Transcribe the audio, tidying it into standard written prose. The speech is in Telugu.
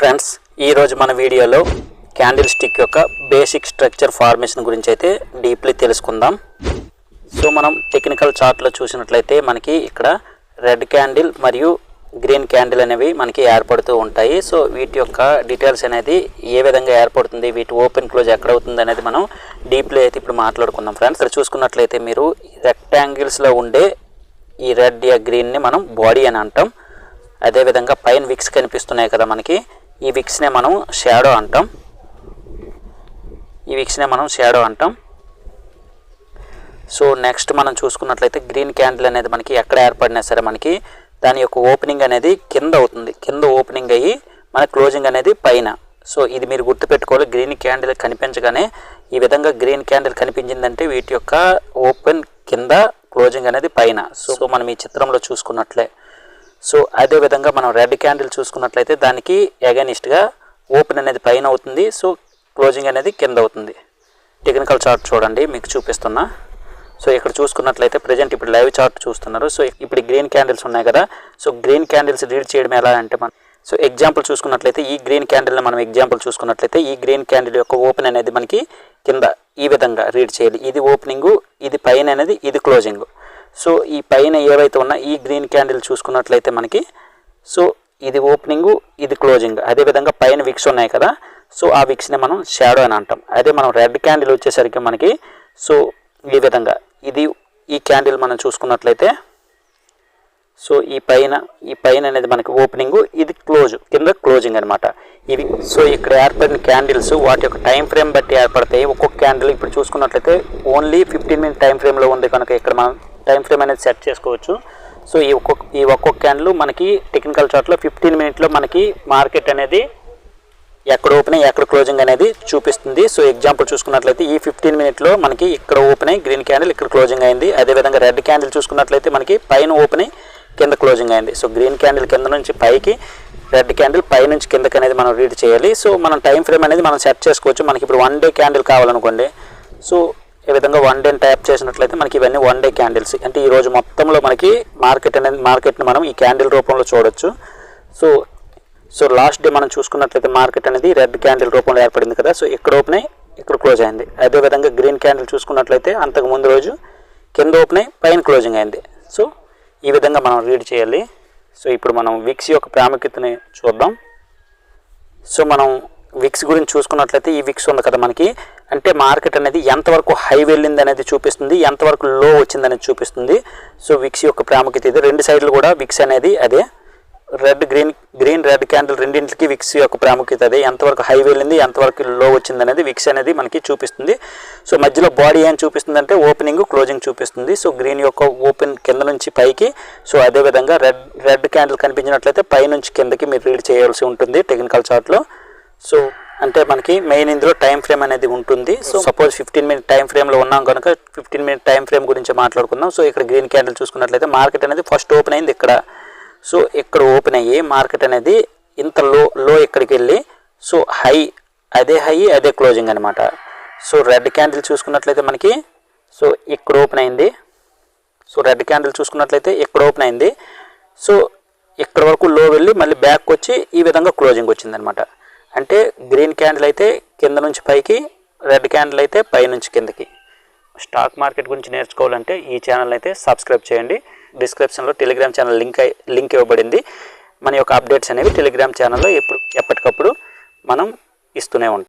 ఫ్రెండ్స్ ఈ రోజు మన వీడియోలో క్యాండిల్ స్టిక్ యొక్క బేసిక్ స్ట్రక్చర్ ఫార్మేషన్ గురించి అయితే డీప్లీ తెలుసుకుందాం. సో మనం టెక్నికల్ చార్ట్ లో చూసినట్లయితే మనకి ఇక్కడ రెడ్ క్యాండిల్ మరియు గ్రీన్ క్యాండిల్ అనేవి మనకి ఏర్పడుతూ ఉంటాయి. సో వీటి యొక్క డీటెయిల్స్ అనేది ఏ విధంగా ఏర్పడుతుంది, వీటి ఓపెన్ క్లోజ్ ఎక్కడ అవుతుంది అనేది మనం డీప్లీ అయితే ఇప్పుడు మాట్లాడుకుందాం. ఫ్రెండ్స్ ఇక్కడ చూసుకున్నట్లయితే మీరు రెక్టాంగిల్స్లో ఉండే ఈ రెడ్ యా గ్రీన్ని మనం బాడీ అని అంటాం. అదేవిధంగా పైన విక్స్ కనిపిస్తున్నాయి కదా మనకి, ఈ విక్స్నే మనం షాడో అంటాం. సో నెక్స్ట్ మనం చూసుకున్నట్లయితే గ్రీన్ క్యాండిల్ అనేది మనకి ఎక్కడ ఏర్పడినా సరే మనకి దాని యొక్క ఓపెనింగ్ అనేది కింద అవుతుంది. కింద ఓపెనింగ్ అయ్యి మన క్లోజింగ్ అనేది పైన. సో ఇది మీరు గుర్తుపెట్టుకోవాలి. గ్రీన్ క్యాండిల్ కనిపించగానే ఈ విధంగా గ్రీన్ క్యాండిల్ కనిపించిందంటే వీటి యొక్క ఓపెన్ కింద, క్లోజింగ్ అనేది పైన. సో మనం ఈ చిత్రంలో చూసుకున్నట్లే. సో అదేవిధంగా మనం రెడ్ క్యాండిల్ చూసుకున్నట్లయితే దానికి ఎగనిస్ట్గా ఓపెన్ అనేది పైన అవుతుంది, సో క్లోజింగ్ అనేది కింద అవుతుంది. టెక్నికల్ చార్ట్ చూడండి, మీకు చూపిస్తున్నా. సో ఇక్కడ చూసుకున్నట్లయితే ప్రజెంట్ ఇప్పుడు లైవ్ చార్ట్ చూస్తున్నారు. సో ఇప్పుడు గ్రీన్ క్యాండిల్స్ ఉన్నాయి కదా, సో గ్రీన్ క్యాండిల్స్ రీడ్ చేయడం ఎలా అంటే మనం సో ఎగ్జాంపుల్ చూసుకున్నట్లయితే ఈ గ్రీన్ క్యాండిల్ని మనం ఎగ్జాంపుల్ చూసుకున్నట్లయితే ఈ గ్రీన్ క్యాండిల్ యొక్క ఓపెన్ అనేది మనకి కింద ఈ విధంగా రీడ్ చేయాలి. ఇది ఓపెనింగ్, ఇది పైన అనేది ఇది క్లోజింగ్. సో ఈ పైన ఏవైతే ఉన్నా ఈ గ్రీన్ క్యాండిల్ చూసుకున్నట్లయితే మనకి సో ఇది ఓపెనింగ్, ఇది క్లోజింగ్. అదేవిధంగా పైన విక్స్ ఉన్నాయి కదా, సో ఆ విక్స్ని మనం షాడో అని అంటాం. అదే మనం రెడ్ క్యాండిల్ వచ్చేసరికి మనకి సో ఈ విధంగా ఈ క్యాండిల్ మనం చూసుకున్నట్లయితే సో ఈ పైన అనేది మనకి ఓపెనింగ్, ఇది కింద క్లోజింగ్ అనమాట. ఇవి సో ఇక్కడ ఏర్పడిన క్యాండిల్స్ వాటి యొక్క టైం ఫ్రేమ్ బట్టి ఏర్పడతాయి. ఒక్కొక్క క్యాండిల్ ఇప్పుడు చూసుకున్నట్లయితే ఓన్లీ 15 మినిట్ టైం ఫ్రేమ్లో ఉంది కనుక ఇక్కడ మనం టైం ఫ్రేమ్ అనేది సెట్ చేసుకోవచ్చు. సో ఈ ఒక్కొక్క క్యాండిల్ మనకి టెక్నికల్ చార్ట్లో 15 మినిట్లో మనకి మార్కెట్ అనేది ఎక్కడ ఓపెన్ అయ్యి ఎక్కడ క్లోజింగ్ అనేది చూపిస్తుంది. సో ఎగ్జాంపుల్ చూసుకున్నట్లయితే ఈ 15 మినిట్లో మనకి ఇక్కడ ఓపెన్ అయ్యి గ్రీన్ క్యాండిల్ ఇక్కడ క్లోజింగ్ అయింది. అదేవిధంగా రెడ్ క్యాండిల్ చూసుకున్నట్లయితే మనకి పైన ఓపెన్ అయ్యి కింద క్లోజింగ్ అయింది. సో గ్రీన్ క్యాండిల్ కింద నుంచి పైకి, రెడ్ క్యాండిల్ పై నుంచి కిందకి అనేది మనం రీడ్ చేయాలి. సో మనం టైం ఫ్రేమ్ అనేది మనం సెట్ చేసుకోవచ్చు. మనకి ఇప్పుడు 1 డే క్యాండిల్ కావాలనుకోండి, సో ఈ విధంగా 1 డేని ట్యాప్ చేసినట్లయితే మనకి ఇవన్నీ 1 డే క్యాండిల్స్. అంటే ఈ రోజు మొత్తంలో మనకి మార్కెట్ని మనం ఈ క్యాండిల్ రూపంలో చూడొచ్చు. సో లాస్ట్ డే మనం చూసుకున్నట్లయితే మార్కెట్ అనేది రెడ్ క్యాండిల్ రూపంలో ఏర్పడింది కదా, సో ఇక్కడ ఓపెన్ అయ్యి ఇక్కడ క్లోజ్ అయింది. అదేవిధంగా గ్రీన్ క్యాండిల్ చూసుకున్నట్లయితే అంతకు ముందు రోజు కింద ఓపెన్ అయ్యి పైన క్లోజింగ్ అయింది. సో ఈ విధంగా మనం రీడ్ చేయాలి. సో ఇప్పుడు మనం విక్స్ యొక్క ప్రాముఖ్యతని చూద్దాం. సో మనం విక్స్ గురించి చూసుకున్నట్లయితే ఈ విక్స్ ఉంది కదా మనకి, అంటే మార్కెట్ అనేది ఎంతవరకు హై వెళ్ళింది అనేది చూపిస్తుంది, ఎంతవరకు లో వచ్చింది అనేది చూపిస్తుంది. సో విక్స్ యొక్క ప్రాముఖ్యత ఇది. రెండు సైడ్లు కూడా విక్స్ అనేది అదే. గ్రీన్ రెడ్ క్యాండిల్ రెండింటికి విక్స్ యొక్క ప్రాముఖ్యత అదే. ఎంతవరకు హై వెళ్ళింది, ఎంతవరకు లో వచ్చింది అనేది విక్స్ అనేది మనకి చూపిస్తుంది. సో మధ్యలో బాడీ ఏం చూపిస్తుంది అంటే ఓపెనింగ్, క్లోజింగ్ చూపిస్తుంది. సో గ్రీన్ యొక్క ఓపెన్ కింద నుంచి పైకి, సో అదేవిధంగా రెడ్ క్యాండిల్ కనిపించినట్లయితే పై నుంచి కిందకి మీరు రీడ్ చేయాల్సి ఉంటుంది టెక్నికల్ చార్ట్లో. సో అంటే మనకి మెయిన్ ఇందులో టైం ఫ్రేమ్ అనేది ఉంటుంది. సో సపోజ్ 15 మినిట్ టైం ఫ్రేమ్లో ఉన్నాం కనుక 15 మినిట్ టైం ఫ్రేమ్ గురించి మాట్లాడుకుందాం. సో ఇక్కడ గ్రీన్ క్యాండిల్ చూసుకున్నట్లయితే మార్కెట్ అనేది ఫస్ట్ ఓపెన్ అయింది ఇక్కడ. సో ఇక్కడ ఓపెన్ అయ్యి మార్కెట్ అనేది ఇంత లో ఇక్కడికి వెళ్ళి సో హై అదే క్లోజింగ్ అనమాట. సో రెడ్ క్యాండిల్ చూసుకున్నట్లయితే మనకి సో ఇక్కడ ఓపెన్ అయింది. సో రెడ్ క్యాండిల్ చూసుకున్నట్లయితే ఇక్కడ ఓపెన్ అయింది. సో ఇక్కడ వరకు లో వెళ్ళి మళ్ళీ బ్యాక్ వచ్చి ఈ విధంగా క్లోజింగ్ వచ్చిందనమాట. అంటే గ్రీన్ క్యాండిల్ అయితే కింద నుంచి పైకి, రెడ్ క్యాండిల్ అయితే పై నుంచి కిందకి. స్టాక్ మార్కెట్ గురించి నేర్చుకోవాలంటే ఈ ఛానల్ అయితే సబ్స్క్రైబ్ చేయండి. డిస్క్రిప్షన్లో టెలిగ్రామ్ ఛానల్ లింక్ ఇవ్వబడింది. మన యొక్క అప్డేట్స్ అనేవి టెలిగ్రామ్ ఛానల్లో ఎప్పటికప్పుడు మనం ఇస్తూనే ఉంటాం.